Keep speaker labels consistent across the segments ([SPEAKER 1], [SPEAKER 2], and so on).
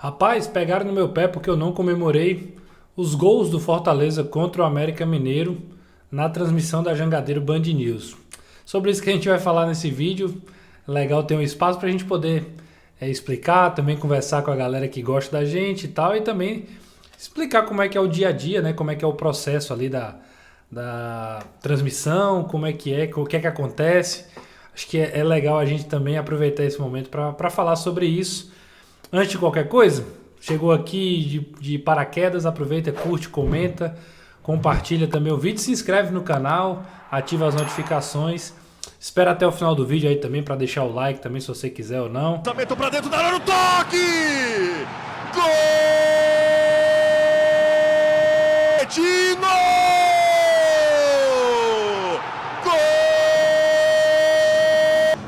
[SPEAKER 1] Rapaz, pegaram no meu pé porque eu não comemorei os gols do Fortaleza contra o América Mineiro na transmissão da Jangadeiro Band News. Sobre isso que a gente vai falar nesse vídeo. Legal ter um espaço para a gente poder explicar, também conversar com a galera que gosta da gente e tal, e também explicar como é que é o dia a dia, né? Como é que é o processo ali da transmissão, o que é que acontece. Acho que é legal a gente também aproveitar esse momento para falar sobre isso. Antes de qualquer coisa, chegou aqui de paraquedas, aproveita, curte, comenta, compartilha também o vídeo, se inscreve no canal, ativa as notificações. Espera até o final do vídeo aí também para deixar o like também se você quiser ou não.
[SPEAKER 2] Lançamento para dentro da área, no toque! Gol! Tino! Gol!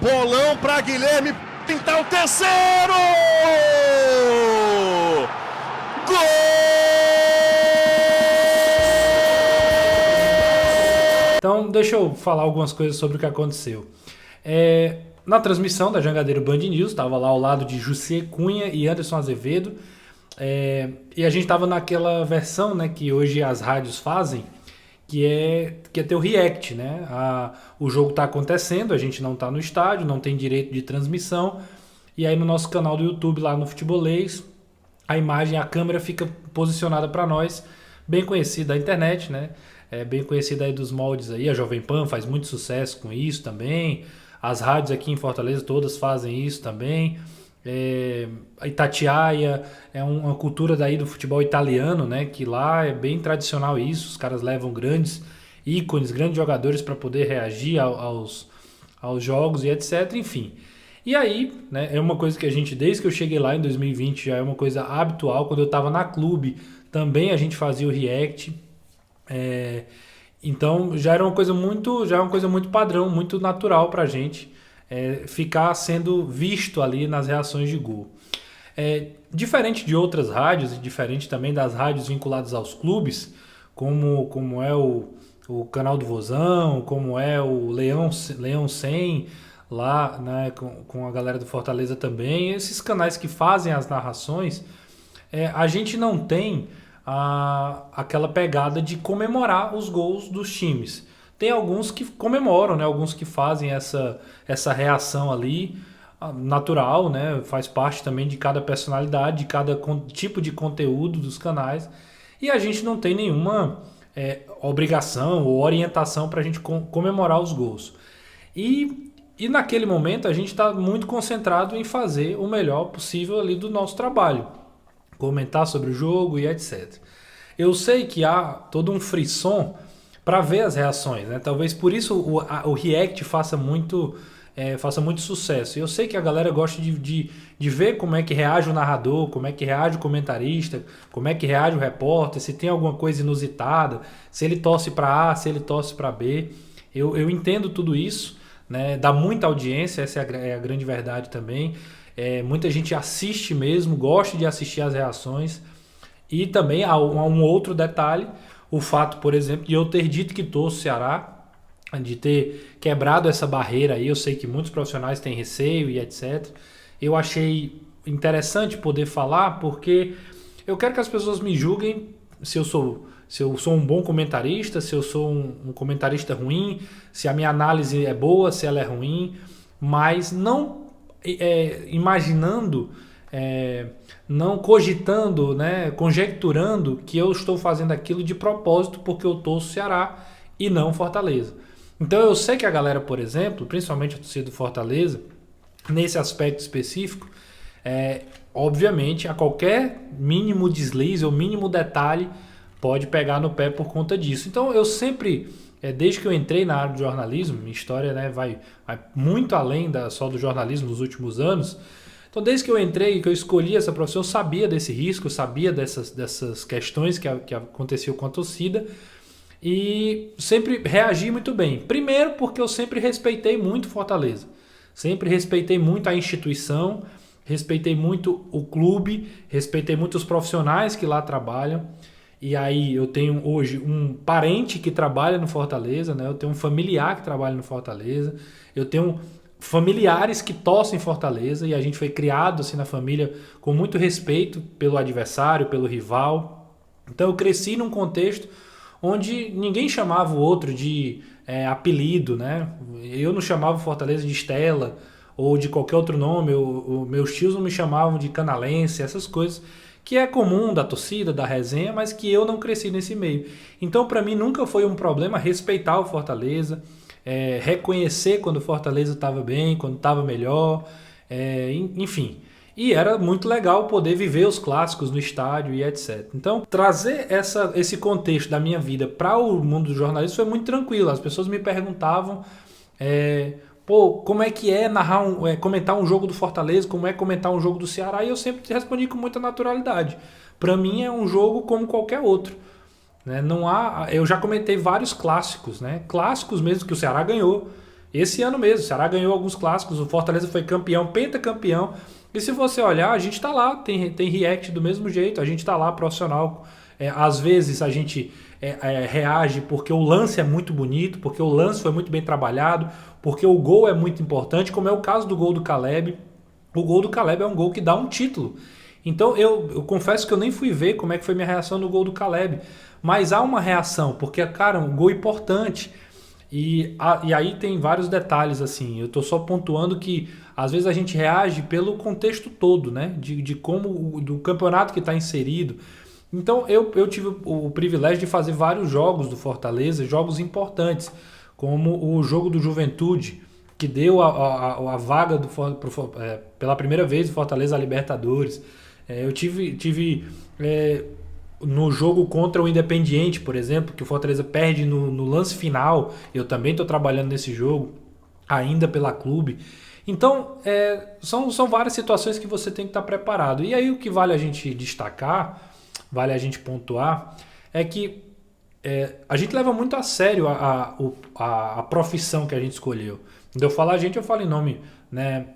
[SPEAKER 2] Bolão para Guilherme tentar o terceiro! Gol!
[SPEAKER 1] Então, deixa eu falar algumas coisas sobre o que aconteceu. Na transmissão da Jangadeiro Band News, estava lá ao lado de Jussier Cunha e Anderson Azevedo, e a gente estava naquela versão, né, que hoje as rádios fazem, que é ter o react, né? O jogo está acontecendo, a gente não está no estádio, não tem direito de transmissão, e aí no nosso canal do YouTube, lá no Futebolês, a imagem, a câmera fica posicionada para nós, bem conhecida da internet, né? Bem conhecida aí dos moldes aí, a Jovem Pan faz muito sucesso com isso também, as rádios aqui em Fortaleza todas fazem isso também, a Itatiaia é uma cultura daí do futebol italiano, né? Que lá é bem tradicional isso, os caras levam grandes ícones, grandes jogadores para poder reagir aos jogos e etc, enfim. E aí, né, é uma coisa que a gente, desde que eu cheguei lá em 2020, já é uma coisa habitual. Quando eu estava na clube, também a gente fazia o react. Então já era uma coisa muito padrão, muito natural pra gente ficar sendo visto ali nas reações de gol. Diferente de outras rádios e diferente também das rádios vinculadas aos clubes, como é o Canal do Vozão, como é o Leão 100, lá, né, com a galera do Fortaleza também, esses canais que fazem as narrações, a gente não tem aquela pegada de comemorar os gols dos times. Tem alguns que comemoram, né? Alguns que fazem essa reação ali natural, né? Faz parte também de cada personalidade, de cada tipo de conteúdo dos canais. E a gente não tem nenhuma obrigação ou orientação para a gente comemorar os gols. E naquele momento a gente está muito concentrado em fazer o melhor possível ali do nosso trabalho, comentar sobre o jogo e etc. Eu sei que há todo um frisson para ver as reações, né? Talvez por isso o React faça muito sucesso. Eu sei que a galera gosta de ver como é que reage o narrador, como é que reage o comentarista, como é que reage o repórter, se tem alguma coisa inusitada, se ele torce para A, se ele torce para B. Eu entendo tudo isso, né? Dá muita audiência, essa é a grande verdade também. Muita gente assiste mesmo, gosta de assistir as reações. E também há um outro detalhe, o fato, por exemplo, de eu ter dito que torço o Ceará, de ter quebrado essa barreira aí. Eu sei que muitos profissionais têm receio e etc. Eu achei interessante poder falar, porque eu quero que as pessoas me julguem se eu sou um bom comentarista, se eu sou um comentarista ruim, se a minha análise é boa, se ela é ruim, mas não imaginando, não cogitando, né, conjecturando que eu estou fazendo aquilo de propósito porque eu torço o Ceará e não Fortaleza. Então eu sei que a galera, por exemplo, principalmente a torcida do Fortaleza, nesse aspecto específico, obviamente a qualquer mínimo deslize ou mínimo detalhe pode pegar no pé por conta disso. Então eu sempre, desde que eu entrei na área de jornalismo, minha história, né, vai muito além só do jornalismo nos últimos anos. Então desde que eu entrei, que eu escolhi essa profissão, eu sabia desse risco, eu sabia dessas questões que aconteciam com a torcida e sempre reagi muito bem. Primeiro porque eu sempre respeitei muito Fortaleza, sempre respeitei muito a instituição, respeitei muito o clube, respeitei muito os profissionais que lá trabalham. E aí eu tenho hoje um parente que trabalha no Fortaleza, né? Eu tenho um familiar que trabalha no Fortaleza, eu tenho familiares que torcem Fortaleza e a gente foi criado assim na família com muito respeito pelo adversário, pelo rival. Então eu cresci num contexto onde ninguém chamava o outro de apelido, né? Eu não chamava Fortaleza de Estela ou de qualquer outro nome. Meus tios não me chamavam de Canalense, essas coisas que é comum da torcida, da resenha, mas que eu não cresci nesse meio. Então, para mim, nunca foi um problema respeitar o Fortaleza, reconhecer quando o Fortaleza estava bem, quando estava melhor, enfim. E era muito legal poder viver os clássicos no estádio e etc. Então, trazer esse contexto da minha vida para o mundo do jornalismo foi muito tranquilo. As pessoas me perguntavam, como é que é comentar um jogo do Fortaleza, como é comentar um jogo do Ceará, e eu sempre respondi com muita naturalidade. Para mim é um jogo como qualquer outro. Né? Não há, eu já comentei vários clássicos, né? Clássicos mesmo que o Ceará ganhou. Esse ano mesmo, o Ceará ganhou alguns clássicos, o Fortaleza foi campeão, pentacampeão. E se você olhar, a gente está lá, tem react do mesmo jeito, a gente está lá profissional. Às vezes a gente reage porque o lance é muito bonito, porque o lance foi muito bem trabalhado, porque o gol é muito importante, como é o caso do gol do Caleb. O gol do Caleb é um gol que dá um título. Então eu confesso que eu nem fui ver como é que foi minha reação no gol do Caleb. Mas há uma reação, porque, cara, um gol importante. E aí tem vários detalhes, assim. Eu estou só pontuando que às vezes a gente reage pelo contexto todo, né? De como do campeonato que está inserido. Então eu tive o privilégio de fazer vários jogos do Fortaleza, jogos importantes, como o jogo do Juventude, que deu a vaga pela primeira vez do Fortaleza à Libertadores. Eu tive no jogo contra o Independiente, por exemplo, que o Fortaleza perde no lance final. Eu também estou trabalhando nesse jogo, ainda pela clube. Então, são várias situações que você tem que estar preparado. E aí o que vale a gente destacar, vale a gente pontuar, é que a gente leva muito a sério a profissão que a gente escolheu. Quando eu falo a gente, eu falo em nome, né?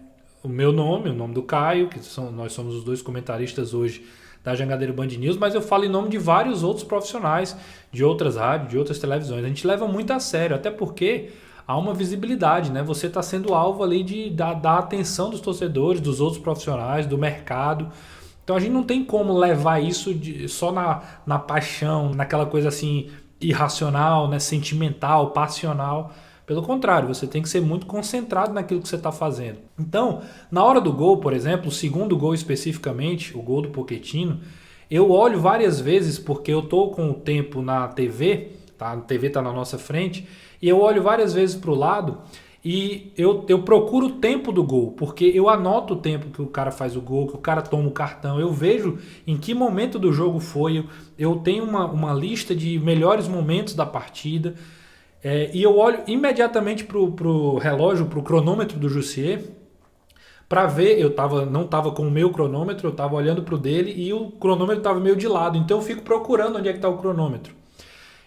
[SPEAKER 1] O meu nome, o nome do Caio, nós somos os dois comentaristas hoje da Jangadeiro Band News, mas eu falo em nome de vários outros profissionais de outras rádios, de outras televisões. A gente leva muito a sério, até porque há uma visibilidade, né? Você está sendo alvo ali da atenção dos torcedores, dos outros profissionais, do mercado. Então a gente não tem como levar isso só na paixão, naquela coisa assim irracional, né? Sentimental, passional. Pelo contrário, você tem que ser muito concentrado naquilo que você está fazendo. Então, na hora do gol, por exemplo, o segundo gol especificamente, o gol do Pochettino, eu olho várias vezes porque eu estou com o tempo na TV, tá? A TV está na nossa frente, e eu olho várias vezes para o lado e eu procuro o tempo do gol, porque eu anoto o tempo que o cara faz o gol, que o cara toma o cartão, eu vejo em que momento do jogo foi, eu tenho uma lista de melhores momentos da partida. E eu olho imediatamente pro relógio, pro cronômetro do Jussier, para ver, não estava com o meu cronômetro, eu estava olhando pro dele e o cronômetro estava meio de lado, então eu fico procurando onde é que está o cronômetro.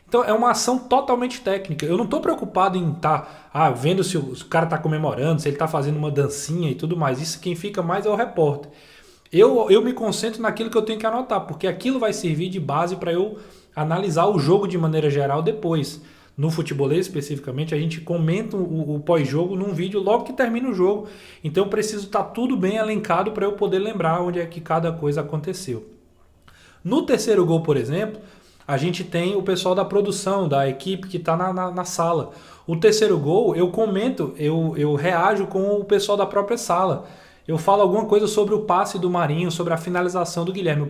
[SPEAKER 1] Então é uma ação totalmente técnica. Eu não estou preocupado em estar vendo se o cara está comemorando, se ele está fazendo uma dancinha e tudo mais. Isso quem fica mais é o repórter. Eu me concentro naquilo que eu tenho que anotar, porque aquilo vai servir de base para eu analisar o jogo de maneira geral depois. No futebolês especificamente, a gente comenta o pós-jogo num vídeo logo que termina o jogo. Então eu preciso estar tudo bem elencado para eu poder lembrar onde é que cada coisa aconteceu. No terceiro gol, por exemplo, a gente tem o pessoal da produção, da equipe que está na sala. O terceiro gol, eu comento, eu reajo com o pessoal da própria sala. Eu falo alguma coisa sobre o passe do Marinho, sobre a finalização do Guilherme.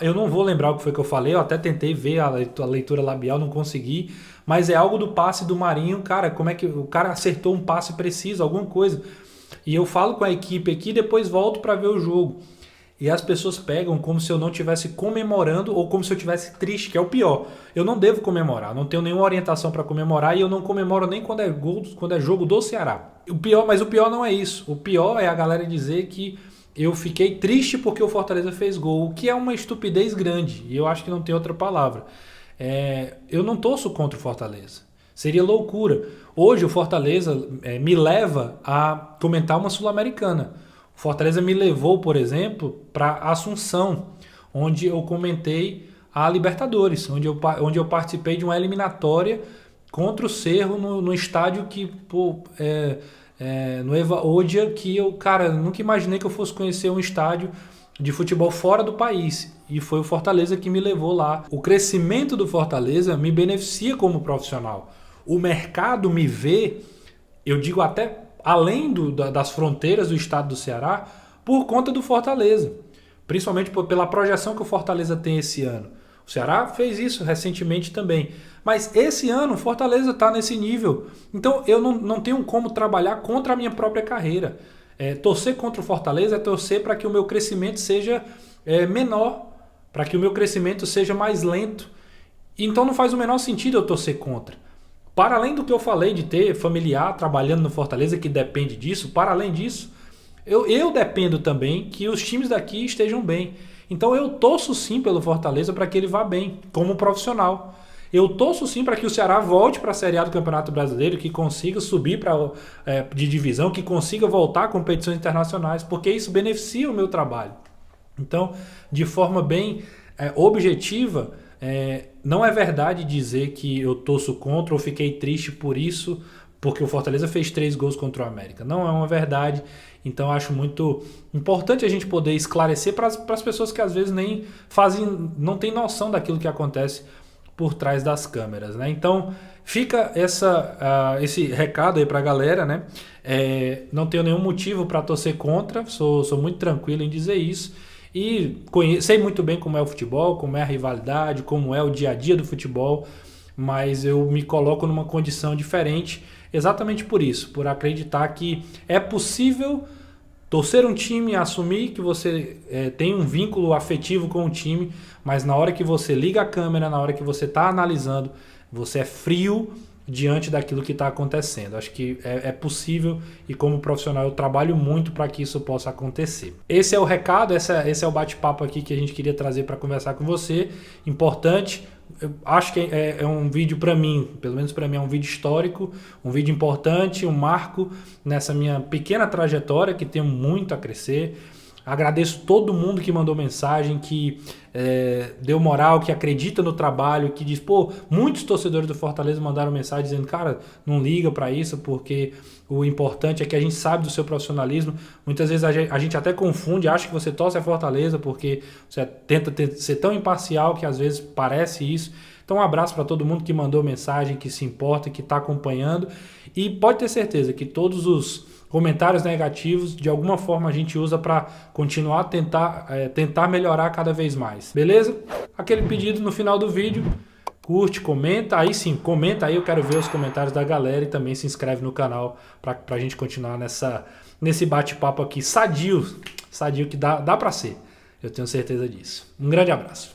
[SPEAKER 1] Eu não vou lembrar o que foi que eu falei, eu até tentei ver a leitura labial, não consegui. Mas é algo do passe do Marinho, cara, como é que o cara acertou um passe preciso, alguma coisa. E eu falo com a equipe aqui, depois volto para ver o jogo. E as pessoas pegam como se eu não estivesse comemorando ou como se eu estivesse triste, que é o pior. Eu não devo comemorar, não tenho nenhuma orientação para comemorar e eu não comemoro nem quando é jogo do Ceará. Mas o pior não é isso. O pior é a galera dizer que eu fiquei triste porque o Fortaleza fez gol, o que é uma estupidez grande. E eu acho que não tem outra palavra. Eu não torço contra o Fortaleza. Seria loucura. Hoje o Fortaleza me leva a comentar uma Sul-Americana. O Fortaleza me levou, por exemplo, para Assunção, onde eu comentei a Libertadores, onde eu participei de uma eliminatória contra o Cerro no estádio que no Eva Odia, que eu, cara, nunca imaginei que eu fosse conhecer um estádio de futebol fora do país. E foi o Fortaleza que me levou lá. O crescimento do Fortaleza me beneficia como profissional. O mercado me vê, eu digo até além das fronteiras do estado do Ceará, por conta do Fortaleza. Principalmente pela projeção que o Fortaleza tem esse ano. O Ceará fez isso recentemente também. Mas esse ano o Fortaleza está nesse nível. Então eu não tenho como trabalhar contra a minha própria carreira. Torcer contra o Fortaleza é torcer para que o meu crescimento seja menor, para que o meu crescimento seja mais lento. Então não faz o menor sentido eu torcer contra. Para além do que eu falei de ter familiar trabalhando no Fortaleza que depende disso, para além disso, eu dependo também que os times daqui estejam bem. Então eu torço sim pelo Fortaleza para que ele vá bem, como profissional. Eu torço sim para que o Ceará volte para a Série A do Campeonato Brasileiro, que consiga subir de divisão, que consiga voltar a competições internacionais, porque isso beneficia o meu trabalho. Então, de forma bem objetiva, não é verdade dizer que eu torço contra ou fiquei triste por isso, porque o Fortaleza fez 3 gols contra o América. Não é uma verdade. Então acho muito importante a gente poder esclarecer para as pessoas que às vezes não têm noção daquilo que acontece por trás das câmeras, né? Então fica esse recado aí para a galera, né? Não tenho nenhum motivo para torcer contra, sou muito tranquilo em dizer isso. E sei muito bem como é o futebol, como é a rivalidade, como é o dia a dia do futebol, mas eu me coloco numa condição diferente exatamente por isso, por acreditar que é possível torcer um time, assumir que você tem um vínculo afetivo com o time, mas na hora que você liga a câmera, na hora que você está analisando, você é frio diante daquilo que está acontecendo. Acho que é possível e como profissional eu trabalho muito para que isso possa acontecer. Esse é o recado, esse é o bate-papo aqui que a gente queria trazer para conversar com você. Importante. Eu acho que é um vídeo para mim, pelo menos para mim é um vídeo histórico, um vídeo importante, um marco nessa minha pequena trajetória que tenho muito a crescer. Agradeço todo mundo que mandou mensagem, que deu moral, que acredita no trabalho, que diz, muitos torcedores do Fortaleza mandaram mensagem dizendo, cara, não liga para isso, porque o importante é que a gente sabe do seu profissionalismo. Muitas vezes a gente até confunde, acha que você torce a Fortaleza porque você tenta ser tão imparcial que às vezes parece isso. Então um abraço para todo mundo que mandou mensagem, que se importa, que está acompanhando. E pode ter certeza que todos os comentários negativos, de alguma forma a gente usa para continuar a tentar melhorar cada vez mais. Beleza? Aquele pedido no final do vídeo. Curte, comenta, aí sim, comenta aí, eu quero ver os comentários da galera e também se inscreve no canal para a gente continuar nesse bate-papo aqui sadio que dá para ser. Eu tenho certeza disso. Um grande abraço.